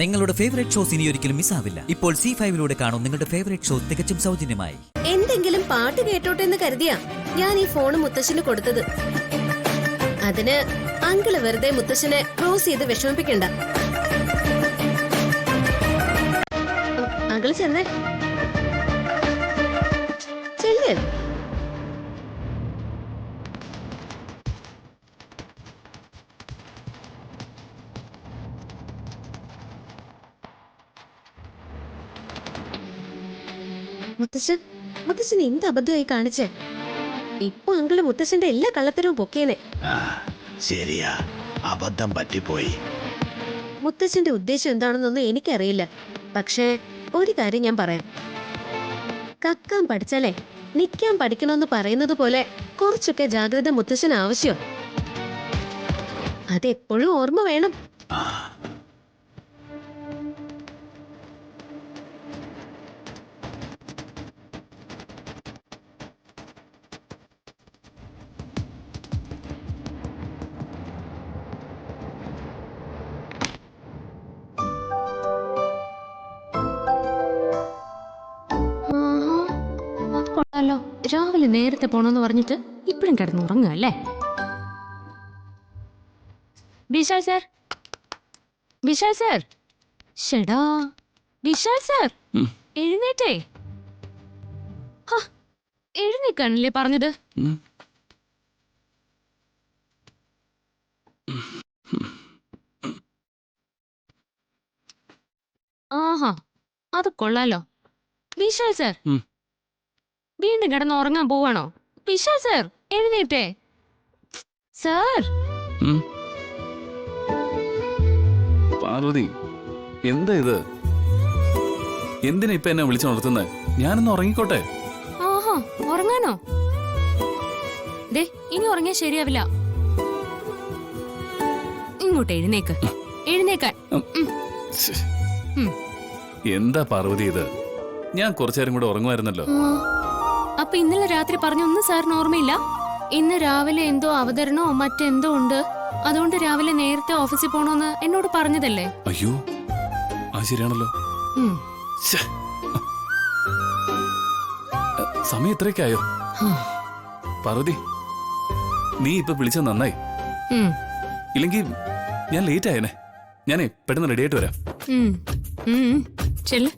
നിങ്ങളുടെ favourite shows ഇനി ഒരിക്കലും മിസ്സാവില്ല. ഇപ്പോൾ C5 കാണും നിങ്ങളുടെ ഫേവറേറ്റ് ഷോ തികച്ചും സൗജന്യമായി. എന്തെങ്കിലും പാട്ട് കേട്ടോട്ടെ എന്ന് കരുതിയാ ഞാൻ ഈ ഫോൺ മുത്തശ്ശന് കൊടുത്തത്. അതിന് അങ്കിള് വെറുതെ മുത്തശ്ശനെ ക്രോസ് ചെയ്ത് വിഷമിപ്പിക്കണ്ട. അങ്കിള് ചെന്നേ ചെല്ലേ. മുത്തശ്ശൻ എന്ത് അബദ്ധമായി കാണിച്ചേ? ഇപ്പൊ അങ്കിള് മുത്തശ്ശന്റെ എല്ലാ കള്ളത്തരവും പൊക്കിയനെ. ശരിയാ, അബദ്ധം പറ്റിപ്പോയി. മുത്തശ്ശന്റെ ഉദ്ദേശം എന്താണെന്നൊന്നും എനിക്കറിയില്ല. പക്ഷേ ഒരു കാര്യം ഞാൻ പറയാം. കക്കാൻ പഠിച്ചാലേ നിക്കാൻ പഠിക്കണമെന്ന് പറയുന്നത് പോലെ കുറച്ചൊക്കെ ജാഗ്രത മുത്തശ്ശന് ആവശ്യം. അതെപ്പോഴും ഓർമ്മ വേണം. രാവിലെ നേരത്തെ പോണെന്ന് പറഞ്ഞിട്ട് ഇപ്പഴും കിടന്നുറങ്ങുക അല്ലേ? വിശാൽ സാർ, വിശാൽ സാർ, ഷെടാ വിശാൽ സാർ, എഴുന്നേറ്റേ. എഴുന്നേക്കാണല്ലേ പറഞ്ഞത്? ആഹാ, അത് കൊള്ളാലോ. വിശാൽ സാർ വീണ്ടും കിടന്ന് ഉറങ്ങാൻ പോവാണോ? വിശാൽ സാർ എഴുന്നേറ്റേ. സാർ. പാർവതി, എന്താ ഇത്? എന്തിനാ ഇപ്പൊ എന്നെ വിളിച്ചുണർത്തുന്നത്? ഞാനൊന്ന് ഉറങ്ങിക്കോട്ടെ. ആഹാ, ഉറങ്ങാനോ? ദേ, ഇനി ഉറങ്ങിയാ ശരിയാവില്ല. ഇങ്ങോട്ട് എഴുന്നേക്ക്, എഴുന്നേക്കാൻ. എന്താ പാർവതി ഇത്? ഞാൻ കുറച്ചേരം കൂടെ ഉറങ്ങുമായിരുന്നല്ലോ. അപ്പൊ ഇന്നലെ രാത്രി പറഞ്ഞൊന്നും സാറിന് ഓർമ്മയില്ല? ഇന്ന് രാവിലെ എന്തോ അവതരണോ മറ്റെന്തോ ഉണ്ട്, അതുകൊണ്ട് രാവിലെ നേരത്തെ ഓഫീസിൽ പോണോന്ന് എന്നോട് പറഞ്ഞതല്ലേ? അയ്യോ, അത് ശരിയാണല്ലോ. സമയം ഇത്രയൊക്കെയായോ? പാർവതി, നീ ഇപ്പൊ വിളിച്ചത് നന്നായി. ഇല്ലെങ്കിൽ ഞാൻ ലേറ്റ് ആയേനെ. ഞാനേ പെട്ടെന്ന് റെഡി ആയിട്ട് വരാം. ചെല്ല്.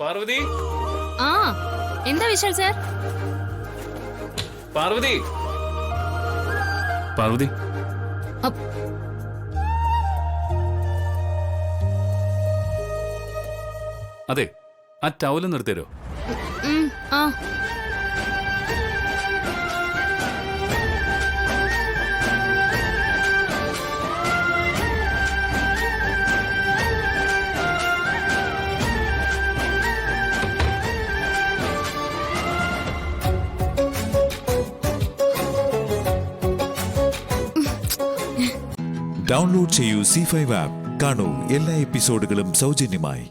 പാർവതി. ആ, എന്താ വിശാൽ സാർ? പാർവതി, പാർവതി. അതെ, ആ ടവല് നിർത്തരോ? ആ. ഡൗൺലോഡ് ചെയ്യൂ C5 ആപ്പ്. കാണൂ എല്ലാ എപ്പിസോഡുകളും സൗജന്യമായി.